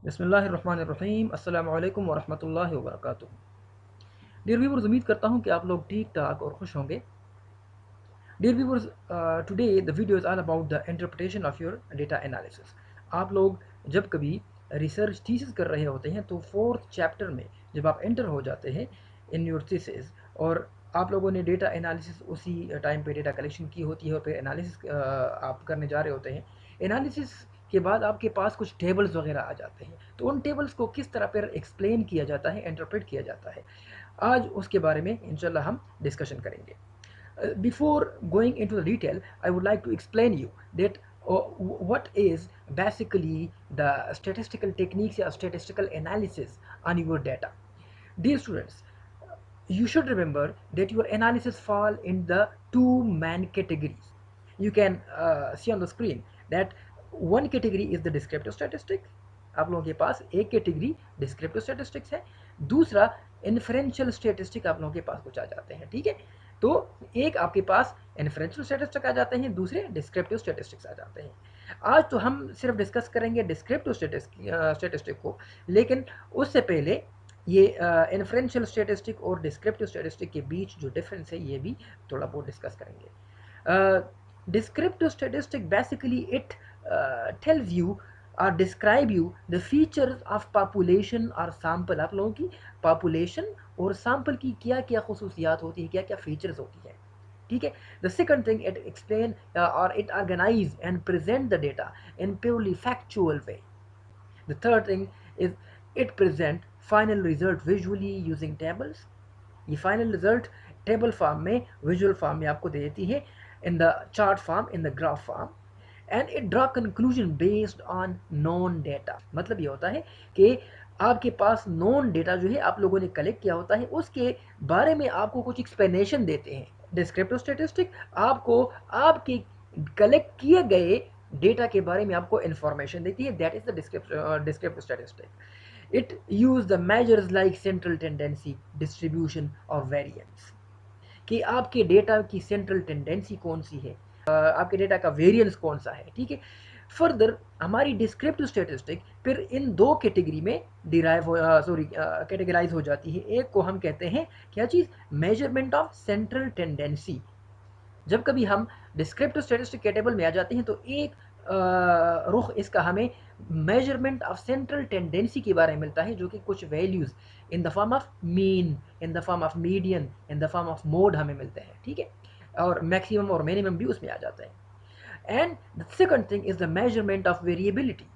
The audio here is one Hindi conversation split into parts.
बिस्मिल्लाहिर्रहमानिर्रहीम अस्सलामु अलैकुम वरहमतुल्लाहि वबरकातुहू। डियर व्यूअर्स, उम्मीद करता हूँ कि आप लोग ठीक ठाक और खुश होंगे। Dear viewers, today the video is all about the interpretation of your data analysis. आप लोग जब कभी रिसर्च थीसिस कर रहे होते हैं तो फोर्थ चैप्टर में जब आप एंटर हो जाते हैं इन योर थीसिस, और आप लोगों ने डेटा एनालिसिस उसी टाइम पे डेटा कलेक्शन की होती है और फिर एनालिसिस आप करने जा रहे होते हैं। एनालिसिस के बाद आपके पास कुछ टेबल्स वगैरह आ जाते हैं, तो उन टेबल्स को किस तरह पर एक्सप्लेन किया जाता है, इंटरप्रेट किया जाता है, आज उसके बारे में इंशाल्लाह हम डिस्कशन करेंगे। Before going into the detail, I would like to explain you that what is basically the statistical techniques or statistical analysis on your data. Dear students, you should remember that your analysis fall in the two main categories. You can see on the screen that one category is the descriptive statistic. आप लोगों के पास एक कैटेगरी डिस्क्रिप्टिव स्टैटिस्टिक्स है, दूसरा इन्फरेंशियल स्टैटिस्टिक आप लोगों के पास कुछ आ जाते हैं। ठीक है, तो एक आपके पास इन्फरेंशियल स्टैटिस्टिक आ जाते हैं, दूसरे डिस्क्रिप्टिव स्टैटिस्टिक्स आ जाते हैं। आज तो हम सिर्फ डिस्कस करेंगे डिस्क्रिप्टिव स्टैटिस्टिक को, लेकिन उससे पहले ये इन्फरेंशियल स्टैटिस्टिक और डिस्क्रिप्टिव स्टैटिस्टिक के बीच जो डिफरेंस है ये भी थोड़ा बहुत डिस्कस करेंगे। Descriptive statistic basically it tells you or describe you the features of population or sample। आप लोगों की population और sample की क्या क्या खसूसियात होती है, क्या क्या features होती है। ठीक है, the second thing it explain or it organize and present the data in purely factual way। the third thing is it present final result visually using tables। ये फाइनल रिजल्ट टेबल फॉर्म में, विजुअल फॉर्म में आपको दे देती है, in the chart form, in the graph form. And it draw conclusion based on non data. मतलब ये होता है कि आपके पास नॉन डेटा जो है आप लोगों ने कलेक्ट किया होता है, उसके बारे में आपको कुछ एक्सप्लेनेशन देते हैं। डिस्क्रिप्टिव स्टैटिस्टिक आपको आपके कलेक्ट किए गए डेटा के बारे में आपको इंफॉर्मेशन देती है, that is the descriptive statistic. It use the measures like central tendency, distribution और variance। कि आपके डेटा की सेंट्रल टेंडेंसी कौन सी है, आपके डेटा का वेरिएंस कौन सा है। ठीक है, फर्दर हमारी डिस्क्रिप्टिव स्टैटिस्टिक फिर इन दो कैटेगरी में कैटेगराइज हो जाती है। एक को हम कहते हैं क्या चीज़, मेजरमेंट ऑफ सेंट्रल टेंडेंसी। जब कभी हम डिस्क्रिप्टिव स्टैटिस्टिक के टेबल में आ जाते हैं तो एक रुख इसका हमें मेजरमेंट ऑफ सेंट्रल टेंडेंसी के बारे में मिलता है, जो कि कुछ values in the form of mean, in the form of median, in the form of mode हमें मिलते हैं। ठीक है, और मैक्सिमम और मिनिमम भी उसमें आ जाता है। And the second thing is the measurement of variability.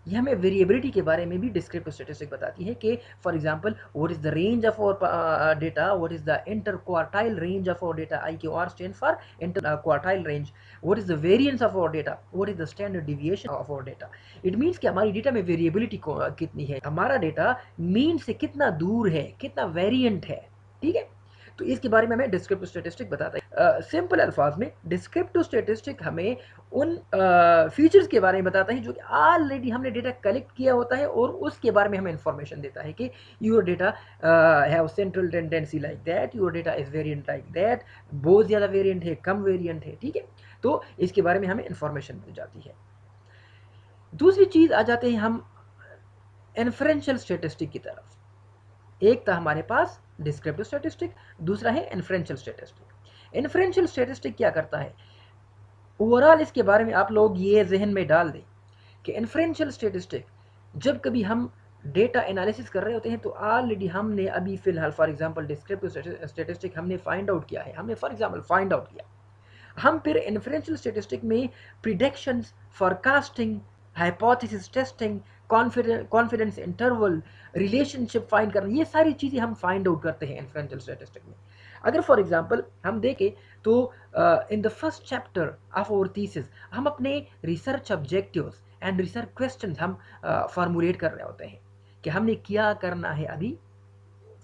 ये हमें वेरिएबिलिटी के बारे में भी डिस्क्रिप्टिव स्टैटिस्टिक बताती है कि for example what is the range of our data, what is the inter quartile range of our data, IQR stand for inter quartile range. What is the variance of our data, what is the standard deviation of our data. It means कि हमारी डेटा में वेरिएबिलिटी कितनी है, हमारा डेटा मीन से कितना दूर है, कितना वेरिएंट है। ठीक है, तो इसके बारे में हमें डिस्क्रिप्टिव स्टैटिस्टिक बताता है। सिंपल अल्फाज में डिस्क्रिप्टिव स्टैटिस्टिक हमें उन फीचर्स के बारे में बताता है जो कि ऑलरेडी हमने डेटा कलेक्ट किया होता है, और उसके बारे में हमें इंफॉर्मेशन देता है कि your data have central tendency like that, your data is variant like that, बहुत ज़्यादा वेरिएंट है, कम वेरिएंट है। ठीक है, तो इसके बारे में हमें इंफॉर्मेशन मिल जाती है। दूसरी चीज़ आ जाते हैं हम इन्फरेंशियल स्टैटिस्टिक की तरफ। एक था हमारे पास डिस्क्रिप्टिव स्टैटिस्टिक, दूसरा है इन्फरेंशियल स्टैटिस्टिक। इन्फरेंशियल स्टैटिस्टिक क्या करता है, ओवरऑल इसके बारे में आप लोग ये जहन में डाल दें कि इन्फरेंशियल स्टैटिस्टिक जब कभी हम डेटा एनालिसिस कर रहे होते हैं तो ऑलरेडी हमने अभी फिलहाल फॉर एग्जांपल डिस्क्रिप्टिव स्टैटिस्टिक हमने फाइंड आउट किया है, हमने फॉर एग्जांपल फाइंड आउट किया, हम फिर इन्फरेंशियल स्टैटिस्टिक में predictions, forecasting, hypothesis testing, confidence interval, relationship find करना, ये सारी चीज़ें हम फाइंड आउट करते हैं इन्फरेंशियल स्टैटिस्टिक में। अगर फॉर एग्जांपल हम देखें तो in the first chapter of our thesis हम अपने research objectives and research questions हम फॉर्मुलेट कर रहे होते हैं कि हमने क्या करना है अभी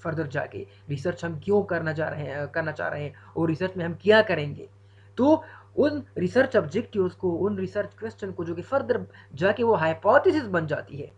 फर्दर जाके, रिसर्च हम क्यों करना चाह रहे हैं और रिसर्च में हम क्या करेंगे। तो उन रिसर्च ऑब्जेक्टिव्स को, उन रिसर्च क्वेश्चन को जो कि फर्दर जाके वो हाइपोथेसिस बन जाती है,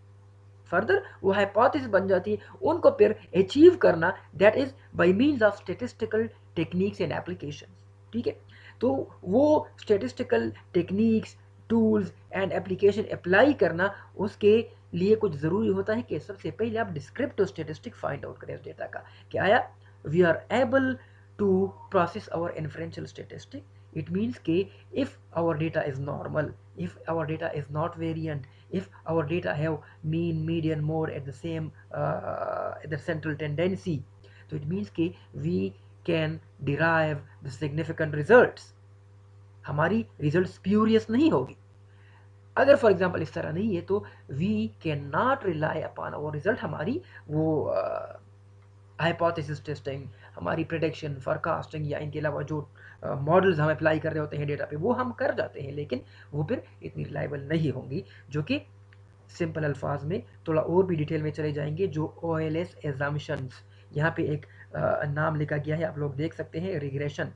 फर्दर वो हाइपोथेसिस बन जाती है, उनको फिर अचीव करना, that is by means of statistical techniques and applications. ठीक है, तो वो statistical techniques, tools and application apply करना, उसके लिए कुछ ज़रूरी होता है कि सबसे पहले आप डिस्क्रिप्टिव स्टेटिस्टिक फाइंड आउट करें उस डेटा का कि आया we are able to process our inferential statistic. It means कि if our data is normal, if our data is not variant, if our data have mean, median, mode at the same the central tendency, so it means कि we can derive the significant results. हमारी रिजल्ट स्प्यूरियस नहीं होगी. अगर फॉर एग्जाम्पल इस तरह नहीं है तो we can not rely upon our result. हमारी वो हाइपोथेसिस टेस्टिंग, हमारी प्रेडिक्शन, फोरकास्टिंग या इनके अलावा जो मॉडल्स हम अप्लाई कर रहे होते हैं डेटा पे, वो हम कर जाते हैं, लेकिन वो फिर इतनी रिलायबल नहीं होंगी. जो कि सिंपल अल्फाज में थोड़ा और भी डिटेल में चले जाएंगे, जो OLS एजम्पशंस, यहाँ पे एक नाम लिखा गया है, आप लोग देख सकते हैं, regression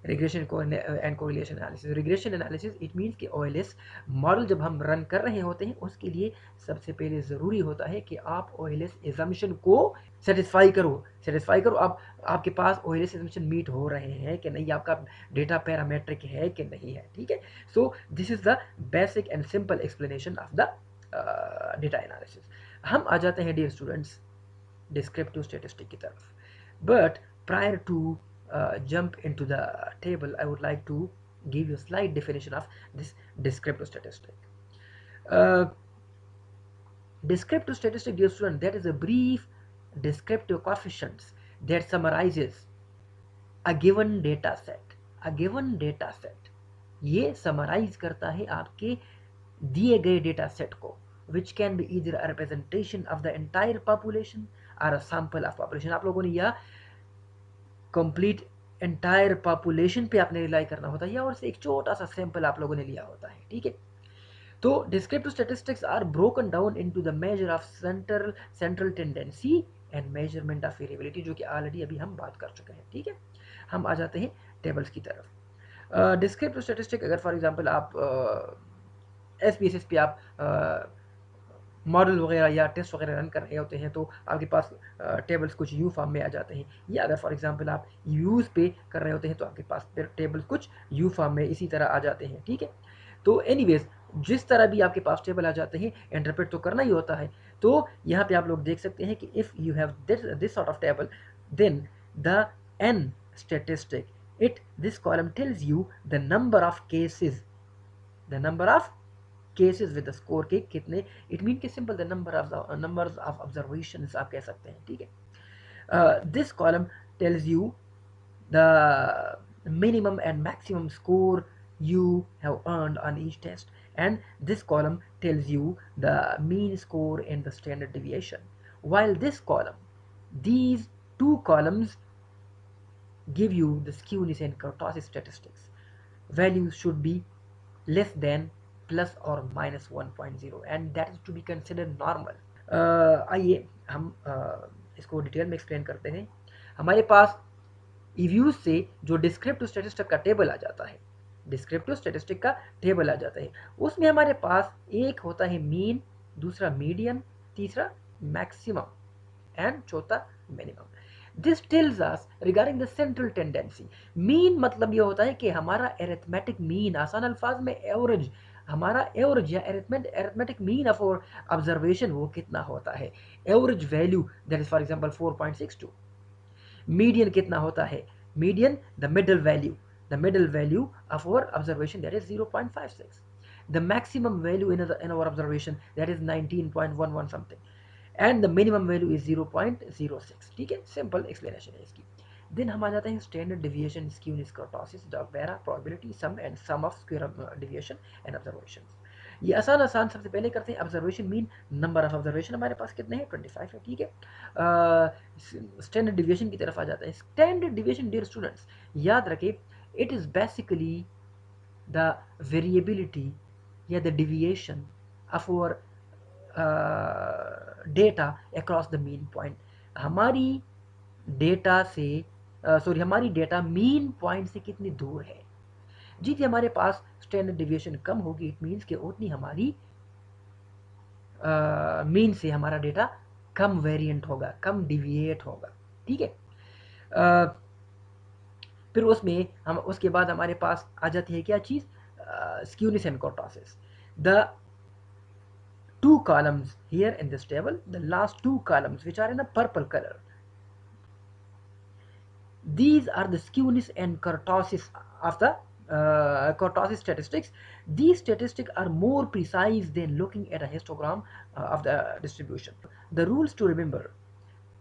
and correlation analysis. Regression analysis it means कि OLS मॉडल जब हम रन कर रहे होते हैं, उसके लिए सबसे पहले ज़रूरी होता है कि आप OLS एजम्पशन को सेटिस्फाई करो. आप आपके पास OLS एजम्पशन मीट हो रहे हैं कि नहीं, आपका डेटा पैरामेट्रिक है कि नहीं है. ठीक है. So this is the basic and simple explanation of the data analysis. हम आ जाते हैं डियर स्टूडेंट्स डिस्क्रिप्टिव स्टेटिस्टिक की तरफ. But prior to jump into the table, I would like to give you a slight definition of this descriptive statistic. Descriptive statistic, dear student, that is a brief descriptive coefficients that summarizes a given data set. A given data set, ये summarize करता है आपके दिए गए डेटा सेट को, which can be either a representation of the entire population or a sample of population. आप लोगों ने यह कंप्लीट एंटायर पॉपुलेशन पे आपने रिलाई करना होता है, या और से एक छोटा सा सैंपल आप लोगों ने लिया होता है. ठीक है. तो descriptive statistics are broken down into the measure of central tendency and measurement of variability, जो कि ऑलरेडी अभी हम बात कर चुके हैं. ठीक है. हम आ जाते हैं टेबल्स की तरफ. डिस्क्रिप्टिव स्टैटिस्टिक, अगर फॉर एग्जांपल आप SPSS पे आप मॉडल वगैरह या टेस्ट वगैरह रन कर रहे होते हैं, तो आपके पास टेबल्स कुछ यू फॉर्म में आ जाते हैं. या अगर फॉर एग्जांपल आप यूज़ पे कर रहे होते हैं, तो आपके पास फिर टेबल्स कुछ यू फॉर्म में इसी तरह आ जाते हैं. ठीक है. तो एनीवेज, जिस तरह भी आपके पास टेबल आ जाते हैं, इंटरप्रेट तो करना ही होता है. तो यहाँ पे आप लोग देख सकते हैं कि if you have this sort of table, then the n statistic, this column tells you the number of cases, cases with score के कितने. इट मीन कि simple the numbers of observations आप कह सकते हैं. ठीक है. This column tells you the minimum and maximum score you have earned on each test, and this column tells you the mean score and the standard deviation, while these two columns give you the skewness and kurtosis statistics. Values should be less than plus or minus 1.0 and that is to be considered normal. आइए हम इसको डिटेल में एक्सप्लेन करते हैं. हमारे पास ईव्यूज से जो डिस्क्रिप्टिव स्टैटिस्टिक का टेबल आ जाता है, डिस्क्रिप्टिव स्टैटिस्टिक का टेबल आ जाता है, उसमें हमारे पास एक होता है मीन, दूसरा मीडियन, तीसरा मैक्सिमम एंड चौथा minimum. This tells us regarding the central tendency. Mean मतलब ये होता है कि हमारा एरिथमेटिक मीन, आसान अल्फाज में एवरेज, हमारा एवरेज या एरिथमेटिक मीन ऑफ और ऑब्जर्वेशन वो कितना होता है. Average value that is for example 4.62. Median कितना होता है. Median the middle value of our observation, that is 0.56. The maximum value in our observation, that is 19.11 something, and the minimum value is 0.06. ठीक है. सिंपल एक्सप्लेनेशन है इसकी. देन हम आ जाते हैं standard deviation, skewness, kurtosis, Bera, probability, sum and sum of square deviation and observation. ये आसान सबसे पहले करते हैं observation mean. Number of observation हमारे पास कितने हैं, 25 है. ठीक है. स्टैंडर्ड डिविएशन की तरफ आ जाता है. स्टैंडर्ड डिविएशन डियर स्टूडेंट्स याद रखें, it is basically the variability या the deviation of our data across the mean point. हमारी डेटा से हमारी डेटा मीन पॉइंट से कितनी दूर है. जितनी हमारे पास स्टैंडर्ड डिविएशन कम होगी, इट मीन्स कि उतनी हमारी मीन से हमारा डेटा कम वेरिएंट होगा, कम डिविएट होगा. ठीक है. फिर उसमें हम उसके बाद हमारे पास आ जाती है क्या चीज़, skewness and kurtosis. The two columns here in this table, the last two columns which are in a purple color, these are the skewness and kurtosis of the kurtosis statistics. These statistics are more precise than looking at a histogram of the distribution. The rules to remember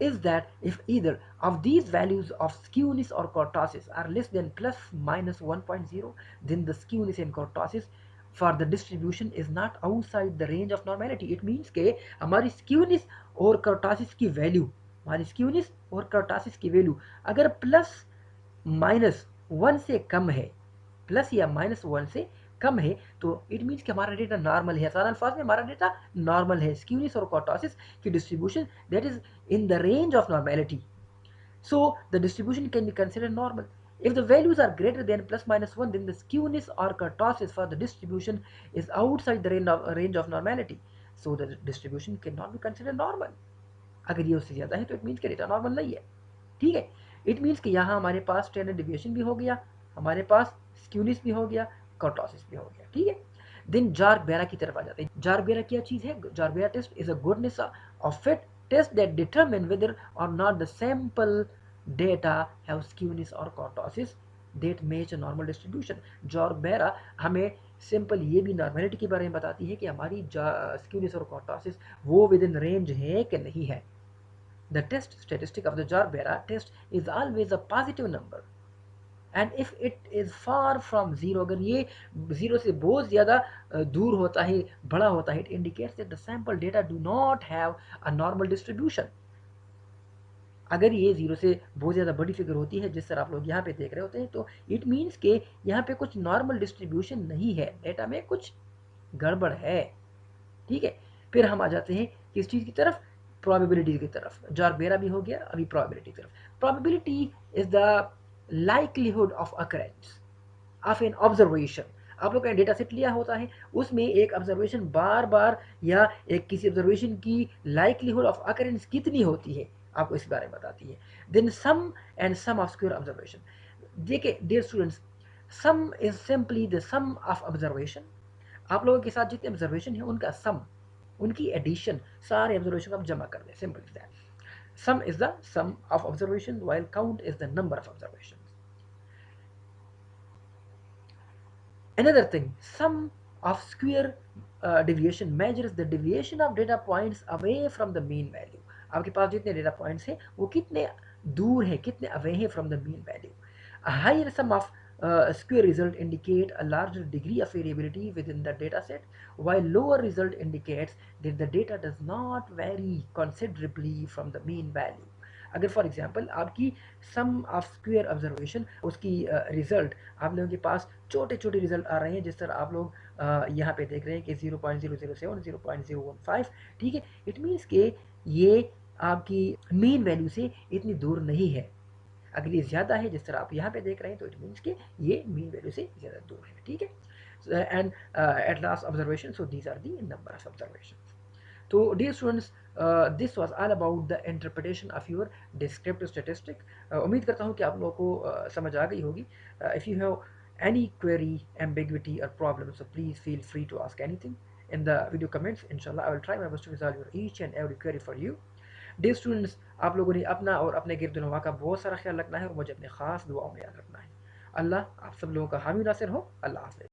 is that if either of these values of skewness or kurtosis are less than plus minus 1.0, then the skewness and kurtosis for the distribution is not outside the range of normality. It means कि हमारी skewness और kurtosis की value, हमारी skewness और kurtosis की value अगर प्लस माइनस 1 से कम है, प्लस या माइनस 1 से कम है, तो इट मीन्स कि हमारा डेटा नॉर्मल है। आसान अल्फाज में हमारा डेटा नॉर्मल है। स्क्यूनिस और कर्टोसिस की distribution that is in the range of normality, so the distribution can be considered normal. If the values are greater than plus minus 1, then the skewness or kurtosis for the distribution is outside the range of normality, so the distribution cannot be considered normal. अगर ये उससे ज़्यादा है तो इट मीन्स कि डेटा नॉर्मल नहीं है। ठीक है, इट मीन्स कि यहाँ हमारे पास स्टैंडर्ड डिविएशन भी हो गया, हमारे पास स्क्यूनिस भी हो गया, कर्टोसिस भी हो गया। ठीक है, देन जार्क-बेरा की तरफ आ जाते हैं। जार्क-बेरा क्या चीज़ है? Jarque-Bera test is a goodness of fit test that determine whether or not the sample data have skewness or kurtosis that match a normal distribution. Jarque-Bera हमें सिंपल ये भी नॉर्मेलिटी के बारे में बताती है कि हमारी स्क्यूनिस और कर्टोसिस वो विद इन रेंज है कि नहीं है। The test statistic of the Jarbera test is always a positive number, and if it is far from zero, अगर ये जीरो से बहुत ज़्यादा दूर होता है, बड़ा होता है, it indicates that the sample data do not have a normal distribution. अगर ये जीरो से बहुत ज़्यादा बड़ी फिगर होती है जिस तरह आप लोग यहाँ पे देख रहे होते हैं, तो इट मीन्स के यहाँ पे कुछ नॉर्मल डिस्ट्रीब्यूशन नहीं है, डेटा में कुछ गड़बड़ है। ठीक है, फिर हम आ जाते हैं किस चीज़ की तरफ? प्रोबेबिलिटी की तरफ। जार्क-बेरा भी हो गया, अभी प्रोबेबिलिटी की तरफ। Probability is the likelihood of occurrence of an observation. आप लोग का डेटा सेट लिया होता है, उसमें एक ऑब्जर्वेशन बार बार या एक किसी ऑब्जर्वेशन की लाइक्लीहुड ऑफ अकरेंस कितनी होती है, आपको इस बारे में बताती है। Then sum and sum of square observation. देखिए dear students, sum is simply the sum of observation. आप लोगों के साथ जितने ऑब्जर्वेशन है उनका सम, उनकी एडिशन, सारे ऑब्जर्वेशन को आप जमा कर दें, simple is that. Sum is the sum of observation while count is the number of observation. Another thing, sum of square deviation measures the deviation of data points away from the mean value. आपके पास जितने डेटा पॉइंट्स हैं वो कितने दूर हैं, कितने अवे हैं from the mean value. A higher sum of square result indicate a larger degree of variability within the data set, while lower result indicates that the data does not vary considerably from the mean value. अगर फॉर एग्जांपल आपकी सम ऑफ स्क्वायर ऑब्जर्वेशन उसकी रिजल्ट आप लोगों के पास छोटे छोटे रिजल्ट आ रहे हैं, जिस तरह आप लोग यहाँ पे देख रहे हैं कि 0.007 0.015, ठीक है, इट मीन्स के ये आपकी मेन वैल्यू से इतनी दूर नहीं है। अगर ये ज़्यादा है जिस तरह आप यहाँ पे देख रहे हैं तो इट मीन्स के ये मीन वैल्यू से ज़्यादा दूर है। ठीक है, and at last observation, so these are the number of observation. तो dear students, this was all about the interpretation of your descriptive statistic. उम्मीद करता हूँ कि आप लोगों को समझ आ गई होगी। If you have any query, ambiguity or problem, so please feel free to ask anything in the video comments. Inshallah I will try my best to resolve your each and every query for you. Dear students, आप लोगों ने अपना और अपने गिरद नवा का बहुत सारा ख्याल रखना है और मुझे अपने ख़ास दुआओं में याद रखना है। अल्लाह आप सब लोगों का हामी नासिर हो। अल्लाह हाफ़िज़।